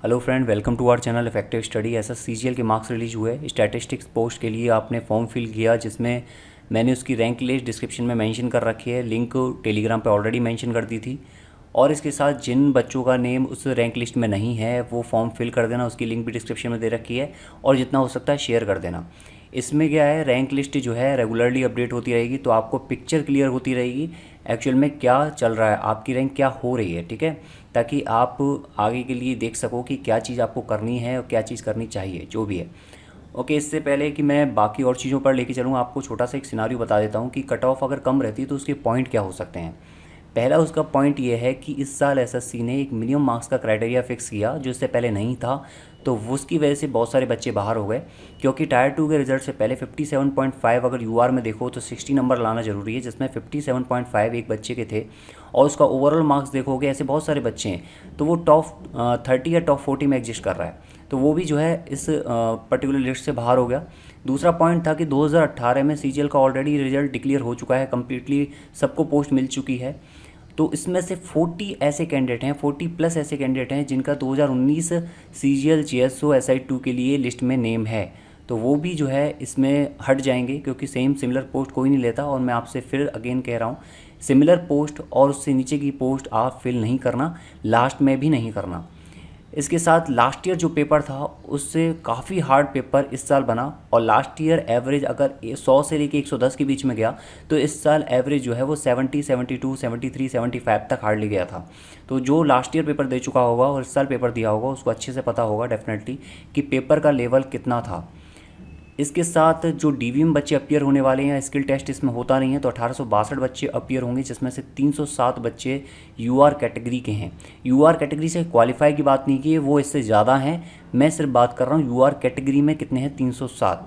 Hello friend, welcome to our channel effective study. ऐसा CGL के marks release हुए statistics post के लिए आपने फॉर्म फिल किया, जिसमें मैंने उसकी रैंक लिस्ट डिस्क्रिप्शन में मेंशन कर रखी है। लिंक टेलीग्राम पे ऑलरेडी मेंशन कर दी थी। और इसके साथ जिन बच्चों का नेम उस रैंक लिस्ट में नहीं है वो फॉर्म फिल कर देना, उसकी लिंक भी डिस्क्रिप्शन में दे रखी है। और जितना हो सकता है शेयर कर देना। इसमें क्या है, रैंक लिस्ट जो है रेगुलरली अपडेट होती रहेगी, तो आपको पिक्चर क्लियर होती रहेगी एक्चुअल में क्या चल रहा है, आपकी रैंक क्या हो रही है। ठीक है, ताकि आप आगे के लिए देख सको कि क्या चीज़ आपको करनी है और क्या चीज़ करनी चाहिए, जो भी है। ओके, इससे पहले कि मैं बाकी और चीज़ों पर लेके चलूँ, आपको छोटा सा एक सिनारियो बता देता हूँ कि कट ऑफ अगर कम रहती है तो उसके पॉइंट क्या हो सकते हैं। पहला उसका पॉइंट ये है कि इस साल एसएससी ने एक मिनिमम मार्क्स का क्राइटेरिया फिक्स किया, जो इससे पहले नहीं था। तो उसकी वजह से बहुत सारे बच्चे बाहर हो गए, क्योंकि टायर 2 के रिजल्ट से पहले 57.5 अगर यूआर में देखो तो 60 नंबर लाना ज़रूरी है, जिसमें 57.5 एक बच्चे के थे। और उसका ओवरऑल मार्क्स देखोगे, ऐसे बहुत सारे बच्चे हैं तो वो टॉप 30 या टॉप 40 में एग्जिस्ट कर रहा है, तो वो भी जो है इस पर्टिकुलर लिस्ट से बाहर हो गया। दूसरा पॉइंट था कि 2018 में सीजीएल का ऑलरेडी रिजल्ट डिक्लेयर हो चुका है, कम्प्लीटली सबको पोस्ट मिल चुकी है। तो इसमें से 40 ऐसे कैंडिडेट हैं, 40 प्लस ऐसे कैंडिडेट हैं जिनका 2019 सीजीएल जीएसओ SI2 के लिए लिस्ट में नेम है, तो वो भी जो है इसमें हट जाएंगे, क्योंकि सेम सिमिलर पोस्ट कोई नहीं लेता। और मैं आपसे फिर अगेन कह रहा हूँ, सिमिलर पोस्ट और उससे नीचे की पोस्ट आप फिल नहीं करना, लास्ट में भी नहीं करना। इसके साथ लास्ट ईयर जो पेपर था उससे काफ़ी हार्ड पेपर इस साल बना, और लास्ट ईयर एवरेज अगर 100 से लेके 110 के बीच में गया, तो इस साल एवरेज जो है वो 70, 72, 73, 75 तक हार्डली गया था। तो जो लास्ट ईयर पेपर दे चुका होगा और इस साल पेपर दिया होगा, उसको अच्छे से पता होगा डेफिनेटली कि पेपर का लेवल कितना था। इसके साथ जो डीवीएम बच्चे अपीयर होने वाले हैं, स्किल टेस्ट इसमें होता नहीं है, तो 1862 बच्चे अपीयर होंगे, जिसमें से 307 बच्चे यूआर कैटेगरी के हैं। यूआर कैटेगरी से क्वालिफाई की बात नहीं की है, वो इससे ज़्यादा हैं। मैं सिर्फ बात कर रहा हूँ यूआर कैटेगरी में कितने हैं, 307।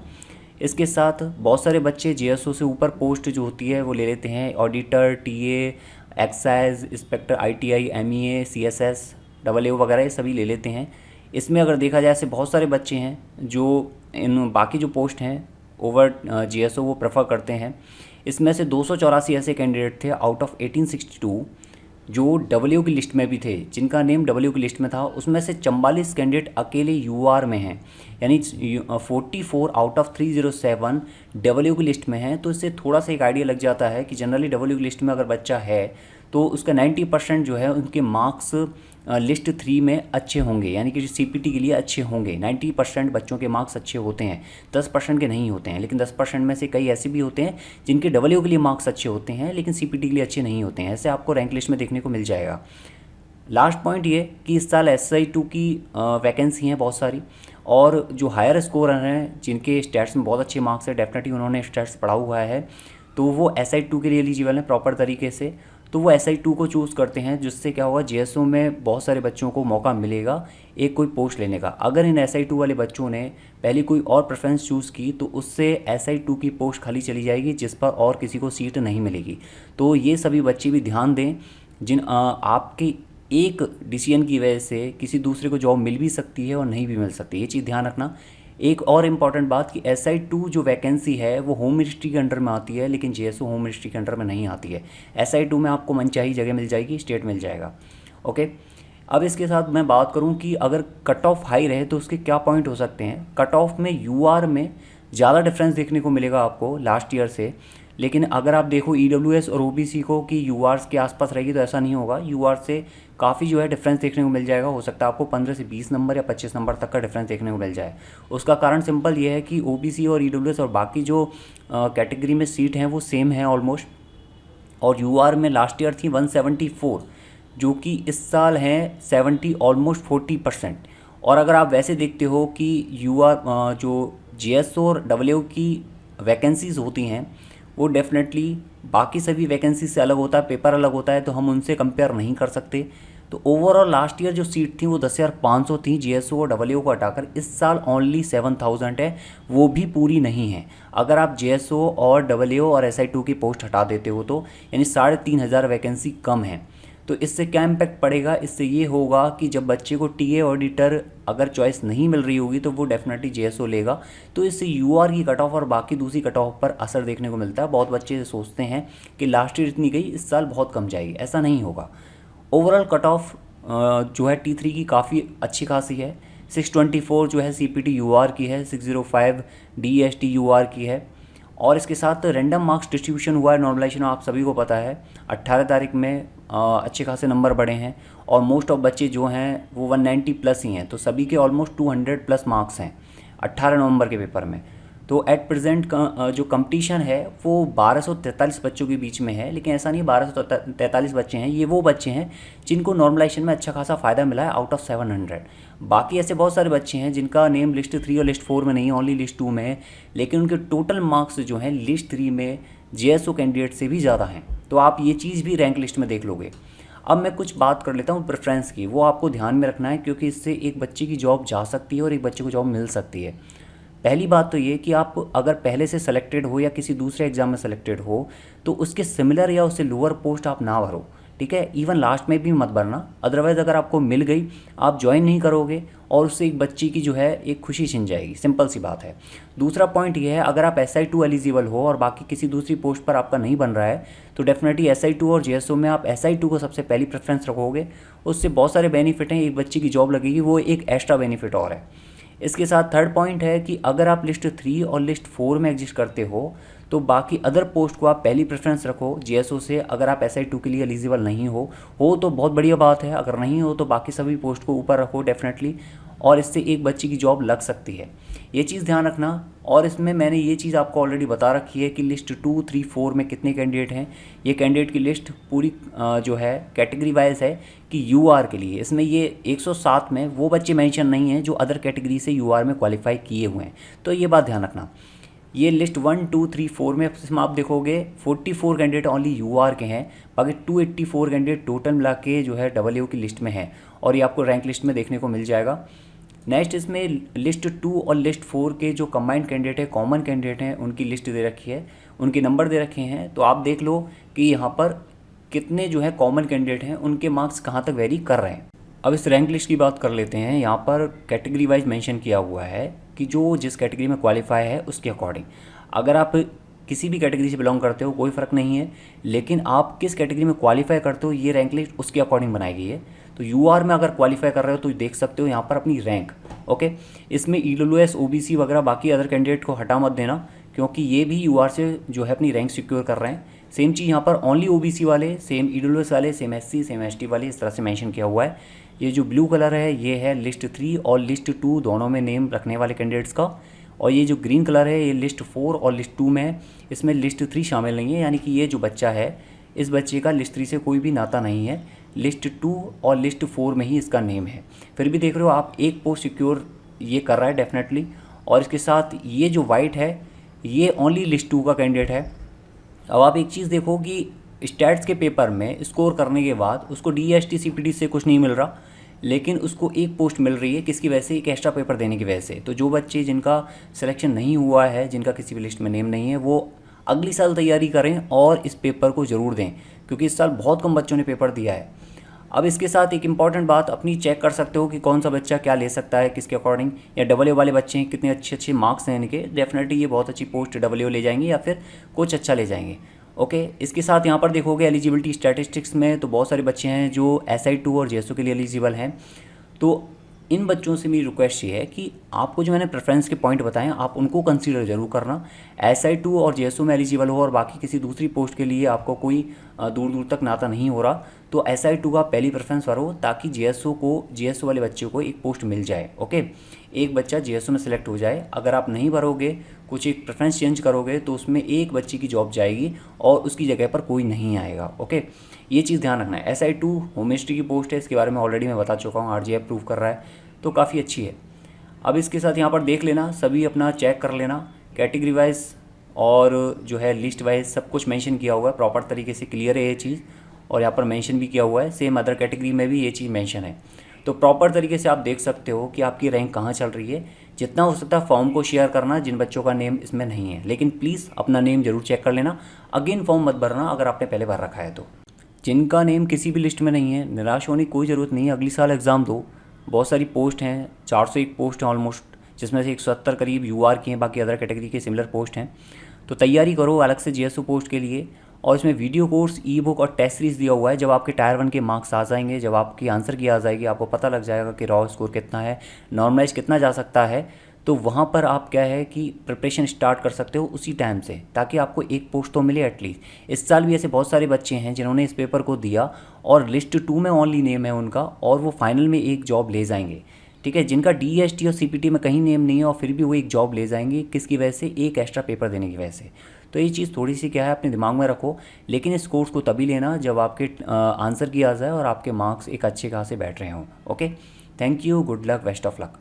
इसके साथ बहुत सारे बच्चे जेएसओ से ऊपर पोस्ट जो होती है वो ले लेते हैं, auditor, TA, excise inspector, ITI, MEA, CSS, AA वगैरह ये सभी ले लेते हैं। इसमें अगर देखा जाए, ऐसे बहुत सारे बच्चे हैं जो इन बाकी जो पोस्ट हैं ओवर जीएसओ वो प्रेफर करते हैं। इसमें से 284 ऐसे कैंडिडेट थे आउट ऑफ 1862 जो डब्ल्यू की लिस्ट में भी थे, जिनका नेम डब्ल्यू की लिस्ट में था। उसमें से 44 कैंडिडेट अकेले यूआर में हैं, यानी 44 आउट ऑफ 307 डब्ल्यू की लिस्ट में हैं। तो इससे थोड़ा सा एक आइडिया लग जाता है कि जनरली डब्ल्यू की लिस्ट में अगर बच्चा है तो उसका 90% जो है उनके मार्क्स लिस्ट 3 में अच्छे होंगे, यानी कि सीपीटी के लिए अच्छे होंगे। 90% बच्चों के मार्क्स अच्छे होते हैं, 10% के नहीं होते हैं। लेकिन 10% में से कई ऐसे भी होते हैं जिनके डब्ल्यू के लिए मार्क्स अच्छे होते हैं लेकिन सीपीटी के लिए अच्छे नहीं होते हैं। ऐसे आपको रैंक लिस्ट में देखने को मिल जाएगा। लास्ट पॉइंट ये कि इस साल SI2 की वैकेंसी हैं बहुत सारी, और जो हायर स्कोरर हैं जिनके स्टैट्स में बहुत अच्छे मार्क्स है, डेफिनेटली उन्होंने स्टैट्स पढ़ा हुआ है, तो वो SI2 के लिए एलिजिबल हैं प्रॉपर तरीके से। तो वो SI2 को चूज़ करते हैं, जिससे क्या होगा, जेएसओ में बहुत सारे बच्चों को मौका मिलेगा एक कोई पोस्ट लेने का। अगर इन SI2 वाले बच्चों ने पहले कोई और प्रेफरेंस चूज़ की तो उससे SI2 की पोस्ट खाली चली जाएगी, जिस पर और किसी को सीट नहीं मिलेगी। तो ये सभी बच्चे भी ध्यान दें, जिन आपके एक डिसीजन की वजह से किसी दूसरे को जॉब मिल भी सकती है और नहीं भी मिल सकती, ये चीज़ ध्यान रखना। एक और इम्पॉर्टेंट बात कि SI2 जो वैकेंसी है वो होम मिनिस्ट्री के अंडर में आती है, लेकिन जेएसओ होम मिनिस्ट्री के अंडर में नहीं आती है। SI2 में आपको मनचाही जगह मिल जाएगी, स्टेट मिल जाएगा। ओके, अब इसके साथ मैं बात करूं कि अगर कट ऑफ हाई रहे तो उसके क्या पॉइंट हो सकते हैं। कट ऑफ में यूआर में ज़्यादा डिफरेंस देखने को मिलेगा आपको लास्ट ईयर से, लेकिन अगर आप देखो EWS और OBC को कि यूआर के आसपास रहेगी, तो ऐसा नहीं होगा। यूआर से काफ़ी जो है डिफरेंस देखने को मिल जाएगा। हो सकता है आपको 15 से 20 नंबर या 25 नंबर तक का डिफरेंस देखने को मिल जाए। उसका कारण सिंपल ये है कि OBC और EWS और बाकी जो कैटेगरी में सीट हैं वो सेम है ऑलमोस्ट। और यूआर में लास्ट ईयर थी 174, जो कि इस साल हैं 70, ऑलमोस्ट 40%। और अगर आप वैसे देखते हो कि यूआर जो जीएसओ और डब्ल्यू की वैकेंसीज होती हैं वो डेफिनेटली बाकी सभी वैकेंसी से अलग होता है, पेपर अलग होता है, तो हम उनसे कंपेयर नहीं कर सकते। तो ओवरऑल लास्ट ईयर जो सीट थी वो 10,500 थी जीएसओ और डब्ल्यू को हटाकर। इस साल ओनली 7,000 है, वो भी पूरी नहीं है। अगर आप जीएसओ और डब्ल्यू और SI2 की पोस्ट हटा देते हो तो यानी 3,500 वैकेंसी कम है। तो इससे क्या इम्पैक्ट पड़ेगा, इससे ये होगा कि जब बच्चे को टीए ऑडिटर अगर चॉइस नहीं मिल रही होगी तो वो डेफिनेटली जेएसओ लेगा। तो इससे यूआर की कट ऑफ और बाकी दूसरी कट ऑफ पर असर देखने को मिलता है। बहुत बच्चे सोचते हैं कि लास्ट ईयर इतनी गई, इस साल बहुत कम जाएगी, ऐसा नहीं होगा। ओवरऑल कट ऑफ जो है T3 की काफ़ी अच्छी खासी है। 624 जो है CPT UR की है, 605 DST UR की है। और इसके साथ रैंडम मार्क्स डिस्ट्रीब्यूशन हुआ है, नॉर्मलाइजेशन आप सभी को पता है। 18 तारीख में अच्छे खासे नंबर बढ़े हैं और मोस्ट ऑफ बच्चे जो हैं वो 190 प्लस ही हैं, तो सभी के ऑलमोस्ट 200 प्लस मार्क्स हैं 18 नवंबर के पेपर में। तो एट प्रेजेंट जो कंपटीशन है वो 1243 बच्चों के बीच में है, लेकिन ऐसा नहीं 1243 बच्चे हैं, ये वो बच्चे हैं जिनको नॉर्मलाइजेशन में अच्छा खासा फ़ायदा मिला है आउट ऑफ 700। बाकी ऐसे बहुत सारे बच्चे हैं जिनका नेम लिस्ट 3 और लिस्ट 4 में नहीं, ओनली लिस्ट 2 में है, लेकिन उनके टोटल मार्क्स जो हैं लिस्ट 3 में JSO कैंडिडेट से भी ज़्यादा हैं। तो आप ये चीज़ भी रैंक लिस्ट में देख लोगे। अब मैं कुछ बात कर लेता हूँ प्रेफरेंस की, वो आपको ध्यान में रखना है क्योंकि इससे एक बच्चे की जॉब जा सकती है और एक बच्चे को जॉब मिल सकती है। पहली बात तो ये कि आप अगर पहले से सेलेक्टेड हो या किसी दूसरे एग्ज़ाम में सेलेक्टेड हो तो उसके सिमिलर या उससे लोअर पोस्ट आप ना भरो, ठीक है। इवन लास्ट में भी मत भरना, अदरवाइज़ अगर आपको मिल गई आप ज्वाइन नहीं करोगे और उससे एक बच्ची की जो है एक खुशी छिन जाएगी, सिंपल सी बात है। दूसरा पॉइंट ये है, अगर आप SI2 एलिजिबल हो और बाकी किसी दूसरी पोस्ट पर आपका नहीं बन रहा है तो डेफिनेटली SI2 और JSO में आप SI2 को सबसे पहली प्रेफरेंस रखोगे। उससे बहुत सारे बेनिफिट हैं, एक बच्ची की जॉब लगेगी, वो एक एक्स्ट्रा बेनिफिट और है। इसके साथ थर्ड पॉइंट है कि अगर आप लिस्ट 3 और लिस्ट 4 में एग्जिस्ट करते हो तो बाकी अदर पोस्ट को आप पहली प्रेफरेंस रखो JSO से। अगर आप SI2 के लिए एलिजिबल नहीं हो तो बहुत बढ़िया बात है, अगर नहीं हो तो बाकी सभी पोस्ट को ऊपर रखो डेफिनेटली, और इससे एक बच्चे की जॉब लग सकती है, ये चीज़ ध्यान रखना। और इसमें मैंने ये चीज़ आपको ऑलरेडी बता रखी है कि लिस्ट 2, 3, 4 में कितने कैंडिडेट हैं। ये कैंडिडेट की लिस्ट पूरी जो है कैटेगरी वाइज है कि UR के लिए, इसमें ये 107 में वो बच्चे मेंशन नहीं हैं जो अदर कैटेगरी से UR में क्वालिफाई किए हुए हैं, तो ये बात ध्यान रखना। ये लिस्ट 1, 2, 3, 4 में इसमें आप देखोगे 44 कैंडिडेट ओनली UR के हैं, बाकी 284 कैंडिडेट टोटल मिला के जो है WO की लिस्ट में है, और ये आपको रैंक लिस्ट में देखने को मिल जाएगा। नेक्स्ट इसमें लिस्ट 2 और लिस्ट 4 के जो कंबाइंड कैंडिडेट है, कॉमन कैंडिडेट हैं, उनकी लिस्ट दे रखी है, उनके नंबर दे रखे हैं। तो आप देख लो कि यहाँ पर कितने जो है कॉमन कैंडिडेट हैं, उनके मार्क्स कहाँ तक वेरी कर रहे हैं। अब इस रैंक लिस्ट की बात कर लेते हैं। यहाँ पर कैटेगरी वाइज मेंशन किया हुआ है कि जो जिस कैटेगरी में क्वालिफाई है उसके अकॉर्डिंग, अगर आप किसी भी कैटेगरी से बिलोंग करते हो कोई फ़र्क नहीं है, लेकिन आप किस कैटेगरी में क्वालिफाई करते हो ये रैंक लिस्ट उसके अकॉर्डिंग बनाई गई है। तो UR में अगर क्वालिफाई कर रहे हो तो देख सकते हो यहाँ पर अपनी रैंक, ओके। इसमें EWS OBC वगैरह बाकी अदर कैंडिडेट को हटा मत देना, क्योंकि ये भी UR से जो है अपनी रैंक सिक्योर कर रहे हैं। सेम चीज़ यहाँ पर ओनली OBC वाले, सेम EWS वाले, सेम SC, सेम ST वाले, इस तरह से मेंशन किया हुआ है। ये जो ब्लू कलर है ये है लिस्ट 3 और लिस्ट 2 दोनों में नेम रखने वाले कैंडिडेट्स का, और ये जो ग्रीन कलर है ये लिस्ट 4 और लिस्ट 2 में है, इसमें लिस्ट 3 शामिल नहीं है, यानी कि ये जो बच्चा है इस बच्चे का लिस्ट 3 से कोई भी नाता नहीं है, लिस्ट 2 और लिस्ट 4 में ही इसका नेम है। फिर भी देख रहे हो आप एक पोस्ट सिक्योर ये कर रहा है डेफिनेटली। और इसके साथ ये जो वाइट है ये ओनली लिस्ट 2 का कैंडिडेट है। अब आप एक चीज़ देखो कि स्टैट्स के पेपर में स्कोर करने के बाद उसको DST CPT से कुछ नहीं मिल रहा, लेकिन उसको एक पोस्ट मिल रही है, किसकी वजह से, एक एक्स्ट्रा पेपर देने की वजह से। तो जो बच्चे जिनका सिलेक्शन नहीं हुआ है, जिनका किसी भी लिस्ट में नेम नहीं है, वो अगली साल तैयारी करें और इस पेपर को ज़रूर दें, क्योंकि इस साल बहुत कम बच्चों ने पेपर दिया है। अब इसके साथ एक इम्पॉर्टेंट बात अपनी चेक कर सकते हो कि कौन सा बच्चा क्या ले सकता है, किसके अकॉर्डिंग, या WO वाले बच्चे हैं कितने अच्छे अच्छे मार्क्स हैं इनके, डेफिनेटली ये बहुत अच्छी पोस्ट WO ले जाएंगे या फिर कुछ अच्छा ले जाएंगे, ओके। इसके साथ यहाँ पर देखोगे एलिजिबिलिटी स्टैटिस्टिक्स में तो बहुत सारे बच्चे हैं जो SI2 और JSO के लिए एलिजिबल हैं। तो इन बच्चों से मेरी रिक्वेस्ट ये है कि आपको जो मैंने प्रेफरेंस के पॉइंट बताएं आप उनको कंसीडर जरूर करना। SI2 और JSO में एलिजिबल हो और बाकी किसी दूसरी पोस्ट के लिए आपको कोई दूर दूर तक नाता नहीं हो रहा तो SI2 का पहली प्रेफरेंस भरो, ताकि JSO वाले बच्चे को एक पोस्ट मिल जाए, ओके। एक बच्चा JSO में सेलेक्ट हो जाए। अगर आप नहीं भरोगे, कुछ एक प्रेफरेंस चेंज करोगे तो उसमें एक बच्चे की जॉब जाएगी और उसकी जगह पर कोई नहीं आएगा, ओके। ये चीज़ ध्यान रखना है। SI2 होम मिनिस्ट्री की पोस्ट है, इसके बारे में ऑलरेडी मैं बता चुका हूँ, RGI अप्रूव कर रहा है तो काफ़ी अच्छी है। अब इसके साथ यहाँ पर देख लेना, सभी अपना चेक कर लेना, कैटेगरी वाइज और जो है लिस्ट वाइज सब कुछ मेंशन किया हुआ है, प्रॉपर तरीके से क्लियर है ये चीज़, और यहाँ पर मेंशन भी किया हुआ है, सेम अदर कैटेगरी में भी ये चीज़ मेंशन है। तो प्रॉपर तरीके से आप देख सकते हो कि आपकी रैंक कहाँ चल रही है। जितना हो सकता है फॉर्म को शेयर करना जिन बच्चों का नेम इसमें नहीं है, लेकिन प्लीज़ अपना नेम जरूर चेक कर लेना, अगेन फॉर्म मत भरना अगर आपने पहले भर रखा है तो। जिनका नेम किसी भी लिस्ट में नहीं है, निराश होने की कोई ज़रूरत नहीं है, अगली साल एग्ज़ाम दो। बहुत सारी पोस्ट हैं, 401 पोस्ट हैं ऑलमोस्ट, जिसमें से 170 करीब UR की हैं, बाकी अदर कैटेगरी के सिमिलर पोस्ट हैं। तो तैयारी करो अलग से JSO पोस्ट के लिए, और इसमें वीडियो कोर्स, ई बुक और टेस्ट सीरीज दिया हुआ है। जब आपके टायर 1 के मार्क्स आ जाएंगे, जब आपकी आंसर की आ जाएगी, आपको पता लग जाएगा कि रॉ स्कोर कितना है, नॉर्मलाइज कितना जा सकता है, तो वहाँ पर आप क्या है कि प्रिपरेशन स्टार्ट कर सकते हो उसी टाइम से, ताकि आपको एक पोस्ट तो मिले एटलीस्ट। इस साल भी ऐसे बहुत सारे बच्चे हैं जिन्होंने इस पेपर को दिया और लिस्ट 2 में ओनली नेम है उनका, और वो फाइनल में एक जॉब ले जाएंगे। ठीक है, जिनका DST और CPT में कहीं नेम नहीं है और फिर भी वो एक जॉब ले जाएंगे, किसकी वजह से? एक एक्स्ट्रा पेपर देने की वजह से। तो ये चीज़ थोड़ी सी क्या है अपने दिमाग में रखो, लेकिन इस कोर्स को तभी लेना जब आपके आंसर की आ जाए और आपके मार्क्स एक अच्छे खासे बैठ रहे हों। Okay, thank you, good luck, best of luck.